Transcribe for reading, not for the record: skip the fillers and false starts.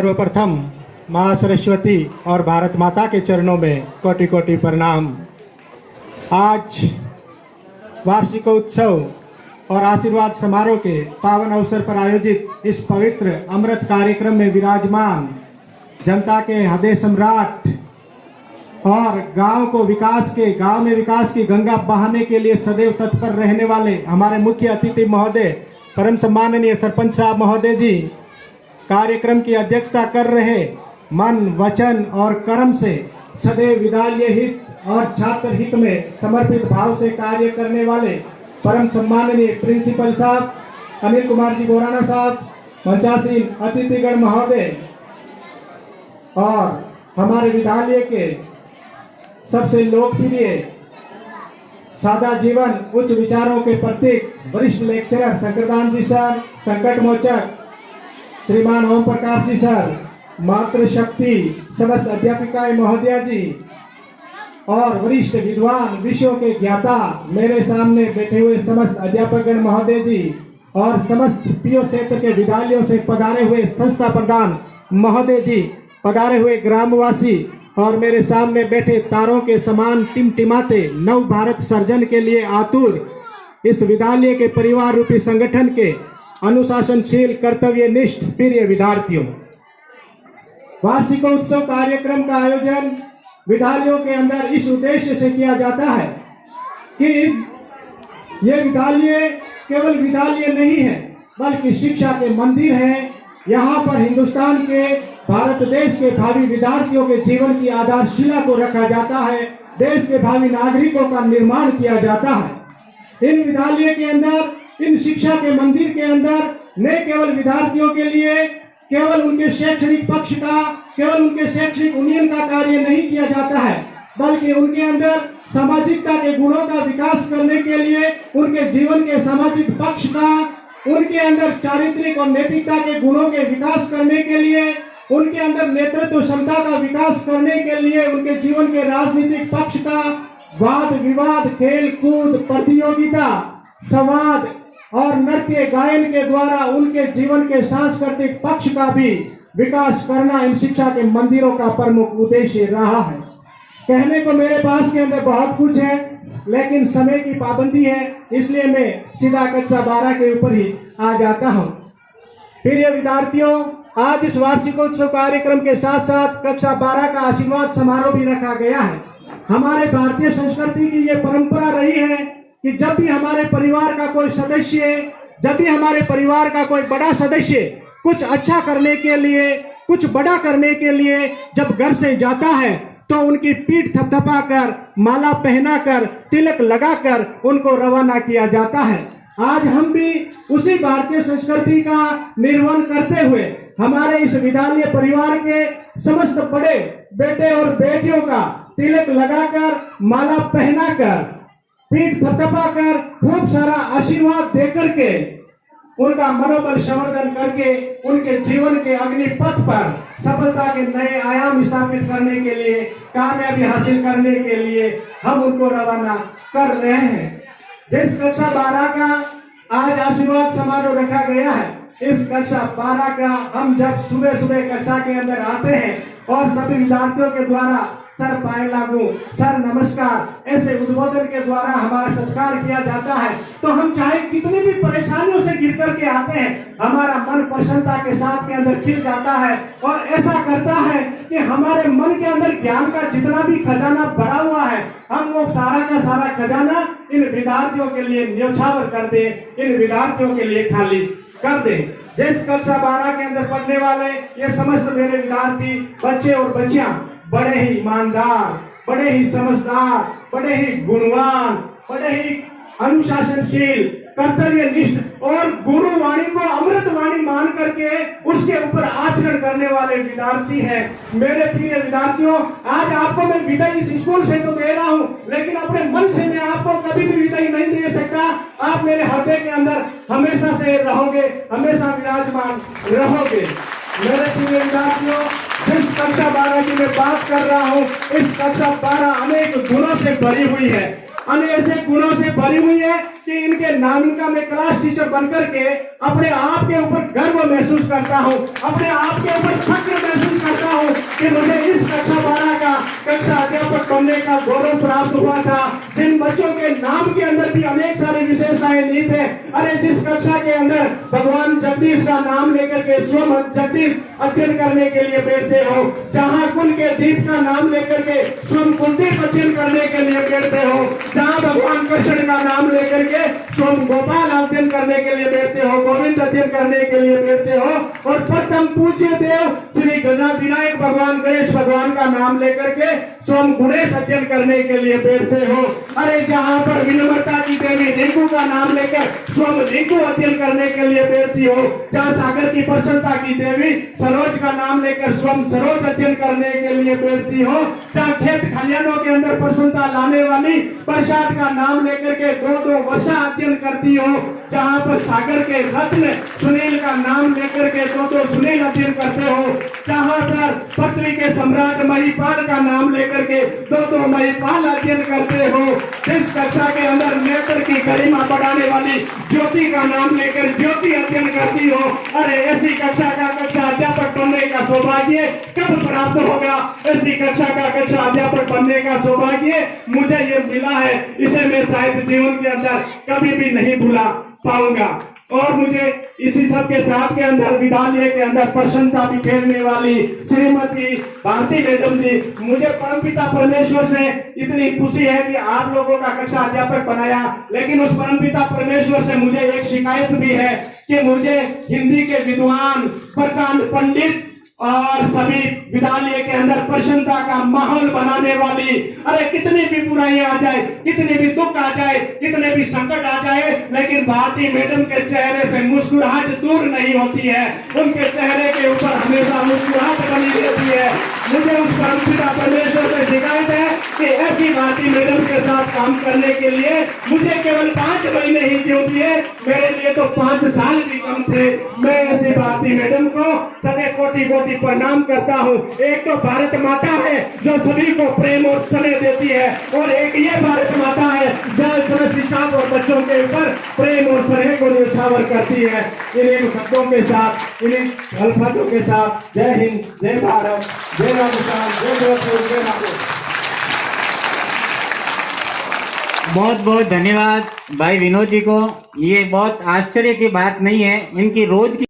सर्वप्रथम माँ सरस्वती और भारत माता के चरणों में कोटि कोटि प्रणाम। आज वार्षिकोत्सव और आशीर्वाद समारोह के पावन अवसर पर आयोजित इस पवित्र अमृत कार्यक्रम में विराजमान जनता के हृदय सम्राट और गांव में विकास की गंगा बहाने के लिए सदैव तत्पर रहने वाले हमारे मुख्य अतिथि महोदय परम सम्माननीय सरपंच साहब महोदय जी कार्यक्रम की अध्यक्षता कर रहे, मन वचन और कर्म से सदैव विद्यालय हित और छात्र हित में समर्पित भाव से कार्य करने वाले परम सम्माननीय प्रिंसिपल साहब अनिल कुमार जी बोराना साहब, मंचासीन अतिथिगण महोदय और हमारे विद्यालय के सबसे लोकप्रिय सादा जीवन उच्च विचारों के प्रतीक वरिष्ठ लेक्चरर शंकरदान जी सर, संकट मोचक श्रीमान ओम प्रकाश जी सर, मातृशक्ति समस्त अध्यापिकाएं महोदया जी और वरिष्ठ विद्वान विषयों के ज्ञाता मेरे सामने बैठे हुए समस्त अध्यापकगण महोदय जी और समस्त पीओ क्षेत्र के विद्यालयों से पधारे हुए संस्था प्रधान महोदय जी, पधारे हुए ग्रामवासी और मेरे सामने बैठे तारों के समान टिमटिमाते नव भारत सर्जन के लिए आतुर इस विद्यालय के परिवार रूपी संगठन के अनुशासनशील कर्तव्यनिष्ठ प्रिय विद्यार्थियों, वार्षिकोत्सव कार्यक्रम का आयोजन विद्यालयों के अंदर इस उद्देश्य से किया जाता है कि ये विद्यालय केवल विद्यालय नहीं है बल्कि शिक्षा के मंदिर है। यहाँ पर हिंदुस्तान के भारत देश के भावी विद्यार्थियों के जीवन की आधारशिला को रखा जाता है, देश के भावी नागरिकों का निर्माण किया जाता है। इन विद्यालय के अंदर, इन शिक्षा के मंदिर के अंदर न केवल विद्यार्थियों के लिए केवल उनके शैक्षणिक पक्ष का, केवल उनके शैक्षणिक उन्नयन का कार्य नहीं किया जाता है बल्कि उनके अंदर सामाजिकता के गुणों का विकास करने के लिए, उनके जीवन के सामाजिक पक्ष का, उनके अंदर चारित्रिक और नैतिकता के गुणों के विकास करने के लिए, उनके अंदर नेतृत्व क्षमता का विकास करने के लिए, उनके जीवन के राजनीतिक पक्ष का, वाद विवाद, खेल कूद, प्रतियोगिता, संवाद और नृत्य गायन के द्वारा उनके जीवन के सांस्कृतिक पक्ष का भी विकास करना इन शिक्षा के मंदिरों का प्रमुख उद्देश्य रहा है। कहने को मेरे पास के अंदर बहुत कुछ है लेकिन समय की पाबंदी है, इसलिए मैं सीधा कक्षा 12 के ऊपर ही आ जाता हूँ। प्रिय विद्यार्थियों, आज इस वार्षिकोत्सव कार्यक्रम के साथ साथ कक्षा 12 का आशीर्वाद समारोह भी रखा गया है। हमारे भारतीय संस्कृति की ये परंपरा रही है कि जब भी हमारे परिवार का कोई सदस्य, जब भी हमारे परिवार का कोई बड़ा सदस्य कुछ अच्छा करने के लिए, कुछ बड़ा करने के लिए जब घर से जाता है तो उनकी पीठ थपथपा कर, माला पहनाकर, तिलक लगाकर उनको रवाना किया जाता है। आज हम भी उसी भारतीय संस्कृति का निर्वहन करते हुए हमारे इस विद्यालय परिवार के समस्त बड़े बेटे और बेटियों का तिलक लगाकर, माला पहनाकर, पीठ थपथपाकर, खूब सारा आशीर्वाद देकर के उनका मनोबल संवर्धन करके उनके जीवन के अग्नि पथ पर सफलता के नए आयाम स्थापित करने के लिए, कामयाबी हासिल करने के लिए हम उनको रवाना कर रहे हैं। जिस कक्षा 12 का आज आशीर्वाद समारोह रखा गया है, इस कक्षा 12 का हम जब सुबह सुबह कक्षा के अंदर आते हैं और सभी विद्यार्थियों के द्वारा सर पाए लागू, सर नमस्कार ऐसे उद्बोधन के द्वारा हमारा सत्कार किया जाता है तो हम चाहे कितनी भी परेशानियों से गिर करके आते हैं, हमारा मन प्रसन्नता के साथ के अंदर खिल जाता है और ऐसा करता है कि हमारे मन के अंदर ज्ञान का जितना भी खजाना भरा हुआ है हम वो सारा का सारा खजाना इन विद्यार्थियों के लिए न्यौछावर कर दे, इन विद्यार्थियों के लिए खाली कर दे। जिस कक्षा 12 के अंदर पढ़ने वाले ये समस्त मेरे विद्यार्थी बच्चे और बच्चियां बड़े ही ईमानदार, बड़े ही समझदार, बड़े ही गुणवान, बड़े ही अनुशासनशील, कर्तव्यनिष्ठ और गुरुवाणी को अमृतवाणी मान करके उसके ऊपर आचरण करने वाले विद्यार्थी हैं। मेरे प्रिय विद्यार्थियों, आज आपको मैं विदाई इस स्कूल से तो दे रहा हूँ लेकिन अपने मन से मैं आपको कभी भी विदाई नहीं दे सकता। आप मेरे हृदय के अंदर हमेशा से रहोगे, हमेशा विराजमान रहोगे। मेरे प्रिय विद्यार्थियों, जिस कक्षा 12 की मैं बात कर रहा हूँ, इस कक्षा 12 अनेक गुणों से भरी हुई है। अन्य ऐसे गुणों से भरी हुई है कि इनके नाम का मैं क्लास टीचर बनकर के अपने आप के ऊपर गर्व महसूस करता हूँ, अपने आप के ऊपर फक्र महसूस करता हूँ कि मुझे इस कक्षा 12 का कक्षा अध्यापक बनने का गौरव प्राप्त हुआ था, जिन बच्चों के नाम के अंदर भी अनेक सारी विशेषताएं निहित है। अरे जिस कक्षा के अंदर भगवान जगदीश का नाम लेकर के स्वयं जगदीश अध्ययन करने के लिए बैठते हो, जहाँ कुल के दीप का नाम लेकर के स्वयं कुलदीप अध्ययन करने के लिए बैठते हो, जहाँ भगवान कृष्ण का नाम लेकर के स्वयं गोपाल अध्ययन करने के लिए बैठते हो, गोविंद अध्ययन करने के लिए बैठते हो, और परम पूज्य देव श्री गणनाथ विनायक भगवान गणेश भगवान का नाम लेकर के स्वयं गुणेश अध्ययन करने के लिए बैठते हो। अरे जहाँ पर विनम्रता की देवी रिंकू का नाम लेकर स्वयं रिंकू अध्ययन करने के लिए बैठती हो, जहाँ सागर की प्रसन्नता की देवी सरोज का नाम लेकर स्वयं सरोज अध्ययन करने के लिए बैठती हो, जहाँ खेत खलियानों के अंदर प्रसन्नता लाने वाली प्रसाद का नाम लेकर के दो वर्षा अध्ययन करती हो, जहाँ पर सागर के रत्न सुनील का नाम लेकर के दो सुनील अध्ययन करते हो, जहाँ पर पृथ्वी के सम्राट महिपाल का नाम लेकर के दो महिपाल अध्ययन करते हो, जिस कक्षा के अंदर नेत्र की गरिमा बढ़ाने वाली ज्योति का नाम लेकर ज्योति अध्ययन करती हो। अरे ऐसी कक्षा का कक्षा अध्यापक बनने का सौभाग्य कब प्राप्त होगा? ऐसी कक्षा का कक्षा अध्यापक बनने का सौभाग्य मुझे ये मिला है, इसे मैं शायद जीवन के अंदर कभी भी नहीं भुला पाऊंगा। और मुझे इसी सब के साथ के अंदर विद्यालय के अंदर प्रसन्नता बिखेरने वाली श्रीमती भारती मैडम जी, मुझे परमपिता परमेश्वर से इतनी खुशी है कि आप लोगों का कक्षा अध्यापक बनाया, लेकिन उस परमपिता परमेश्वर से मुझे एक शिकायत भी है कि मुझे हिंदी के विद्वान प्रकांड पंडित और सभी विद्यालय के अंदर प्रसन्नता का माहौल बनाने वाली, अरे कितनी भी बुराइयां आ जाए, कितने भी दुख आ जाए, कितने भी संकट आ जाए, लेकिन भारती मैडम के चेहरे से मुस्कुराहट दूर नहीं होती है, उनके चेहरे के ऊपर हमेशा मुस्कुराहट बनी रहती है। मुझे उस परमपिता परमेश्वर से शिकायत है कि ऐसी भारती मैडम के साथ काम करने के लिए मुझे केवल 5 महीने ही क्यों दिए, मेरे लिए तो 5 साल भी कम थे। मैं ऐसी भारती मैडम को सदैव कोटि प्रणाम करता हूँ। एक तो भारत माता है जो सभी को प्रेम और स्नेह देती है, और एक ये भारत माता है जो शिक्षा और बच्चों के ऊपर प्रेम और स्नेह को न्यौछावर करती है। इन्हीं शब्दों के साथ, इन्हीं अल्फाजों के साथ, जय हिंद, जय भारत, जय राजस्थान, जय जोधपुर, जय नागौर। बहुत बहुत धन्यवाद भाई विनोद जी को। ये बहुत आश्चर्य की बात नहीं है, इनकी रोज की